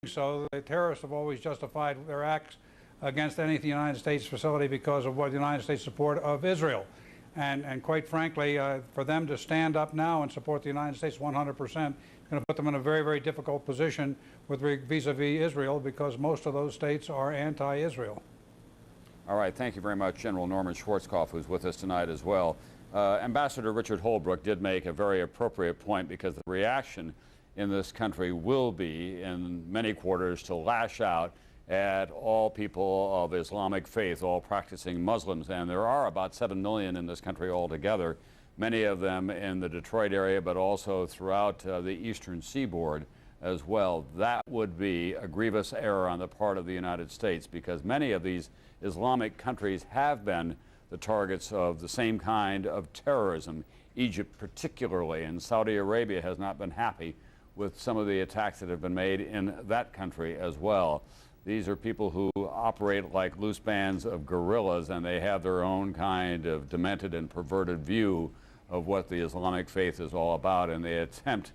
so. The terrorists have always justified their acts against any United States facility because of what the United States support of Israel. And quite frankly, for them to stand up now and support the United States 100% is going to put them in a very, very difficult position with vis-a-vis Israel, because most of those states are anti-Israel. All right, thank you very much, General Norman Schwarzkopf, who's with us tonight as well. Ambassador Richard Holbrooke did make a very appropriate point, because the reaction in this country will be, in many quarters, to lash out at all people of Islamic faith, all practicing Muslims. And there are about 7 million in this country altogether, many of them in the Detroit area, but also throughout the eastern seaboard as well. That would be a grievous error on the part of the United States, because many of these Islamic countries have been the targets of the same kind of terrorism. Egypt particularly, and Saudi Arabia has not been happy with some of the attacks that have been made in that country as well. These are people who operate like loose bands of guerrillas, and they have their own kind of demented and perverted view of what the Islamic faith is all about, and they attempt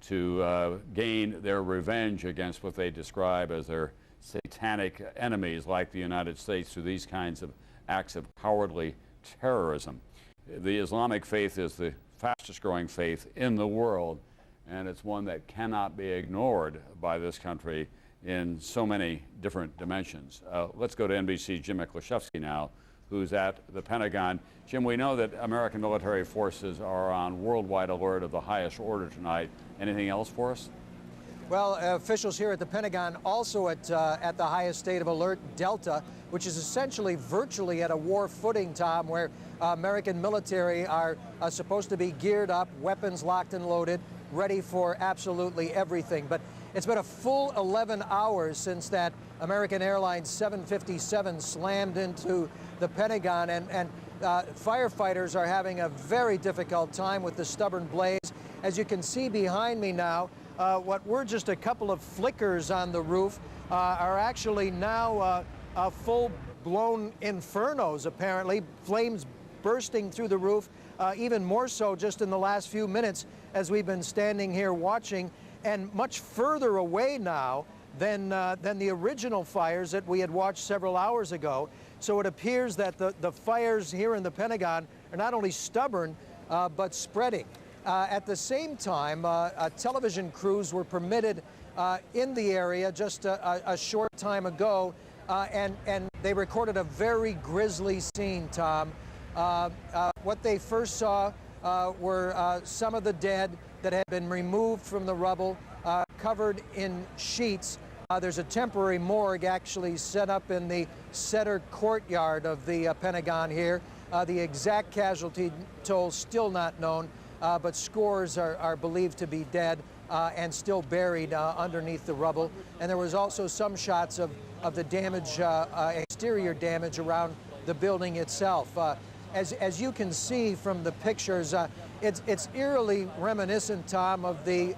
to gain their revenge against what they describe as their satanic enemies, like the United States, through these kinds of acts of cowardly terrorism. The Islamic faith is the fastest growing faith in the world, and it's one that cannot be ignored by this country in so many different dimensions. Let's go to NBC's Jim Miklaszewski now, who's at the Pentagon. Jim, we know that American military forces are on worldwide alert of the highest order tonight. Anything else for us? Well, officials here at the Pentagon also at the highest state of alert, Delta, which is essentially virtually at a war footing, Tom, where American military are supposed to be geared up, weapons locked and loaded, ready for absolutely everything. But it's been a full 11 hours since that American Airlines 757 slammed into the Pentagon, and firefighters are having a very difficult time with the stubborn blaze. As you can see behind me now, what were just a couple of flickers on the roof are actually now full-blown infernos, apparently. Flames bursting through the roof, even more so just in the last few minutes as we've been standing here watching, and much further away now than the original fires that we had watched several hours ago. So it appears that the fires here in the Pentagon are not only stubborn, but spreading. At the same time, television crews were permitted in the area just a short time ago, and they recorded a very grisly scene, Tom. What they first saw were some of the dead that had been removed from the rubble, covered in sheets. There's a temporary morgue actually set up in the center courtyard of the Pentagon here. The exact casualty toll still not known, but scores are believed to be dead and still buried underneath the rubble. And there was also some shots of the damage, exterior damage around the building itself. As you can see from the pictures, it's eerily reminiscent, Tom, of the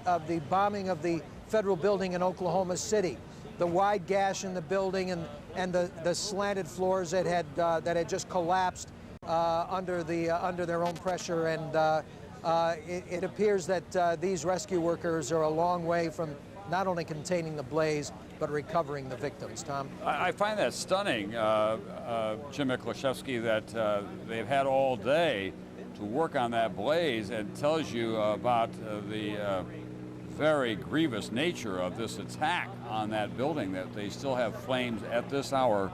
bombing of the federal building in Oklahoma City. The wide gash in the building and the slanted floors that had just collapsed under their own pressure, and it appears that these rescue workers are a long way from not only containing the blaze, but recovering the victims, Tom. I find that stunning, Jim Miklaszewski, that they've had all day to work on that blaze. It tells you about the very grievous nature of this attack on that building, that they still have flames at this hour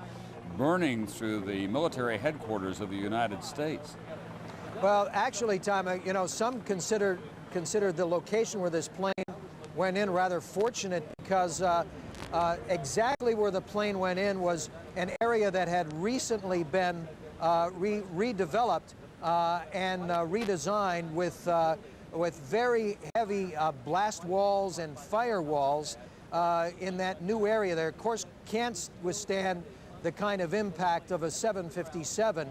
burning through the military headquarters of the United States. Well, actually, Tom, you know, some consider the location where this plane went in rather fortunate, because exactly where the plane went in was an area that had recently been redeveloped and redesigned with very heavy blast walls and fire walls in that new area there. Of course, can't withstand the kind of impact of a 757.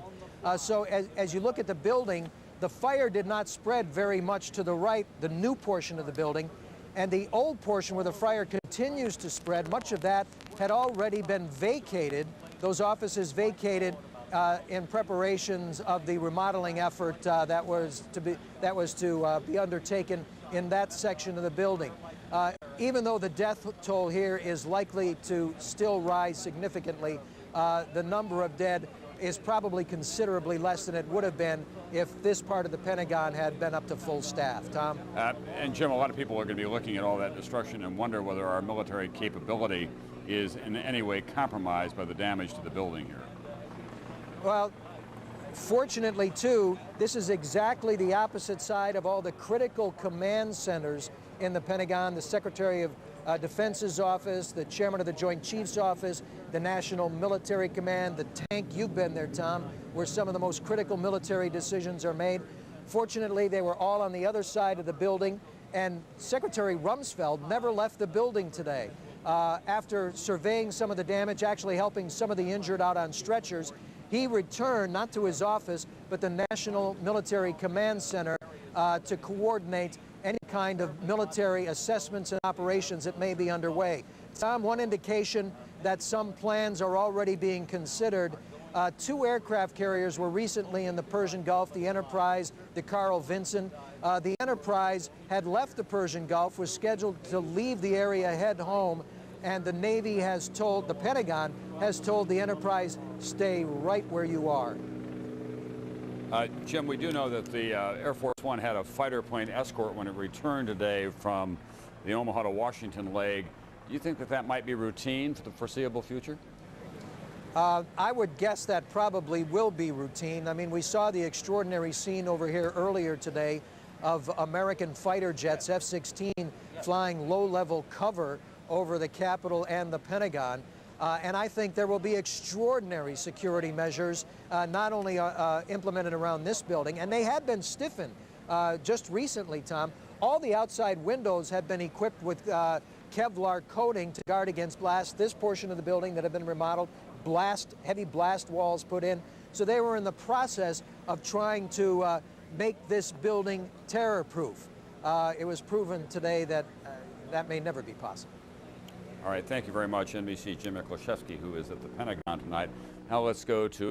So as you look at the building, the fire did not spread very much to the right, the new portion of the building, and the old portion where the fire continues to spread, much of that had already been vacated. Those offices vacated in preparations of the remodeling effort that was to be undertaken in that section of the building. even though the death toll here is likely to still rise significantly, the number of dead is probably considerably less than it would have been if this part of the Pentagon had been up to full staff. Tom? And Jim, a lot of people are going to be looking at all that destruction and wonder whether our military capability is in any way compromised by the damage to the building here. Well, fortunately, too, this is exactly the opposite side of all the critical command centers in the Pentagon. The Secretary of Defense's office, the Chairman of the Joint Chiefs office, the National Military Command, the tank, you've been there, Tom, where some of the most critical military decisions are made. Fortunately, they were all on the other side of the building, and Secretary Rumsfeld never left the building today. After surveying some of the damage, actually helping some of the injured out on stretchers, he returned, not to his office, but the National Military Command Center to coordinate any kind of military assessments and operations that may be underway. Tom, one indication that some plans are already being considered. 2 aircraft carriers were recently in the Persian Gulf, the Enterprise, the Carl Vinson. The Enterprise had left the Persian Gulf, was scheduled to leave the area, head home, and the Navy has told, the Pentagon has told the Enterprise, stay right where you are. Jim, we do know that the Air Force One had a fighter plane escort when it returned today from the Omaha to Washington leg. Do you think that that might be routine for the foreseeable future? I would guess that probably will be routine. I mean, we saw the extraordinary scene over here earlier today of American fighter jets, F-16, flying low-level cover over the Capitol and the Pentagon. And I think there will be extraordinary security measures, not only implemented around this building, and they have been stiffened just recently, Tom. All the outside windows have been equipped with Kevlar coating to guard against blast. This portion of the building that have been remodeled, heavy blast walls put in. So they were in the process of trying to make this building terror-proof. It was proven today that that may never be possible. All right, thank you very much, NBC Jim Miklashevsky, who is at the Pentagon tonight. Now let's go to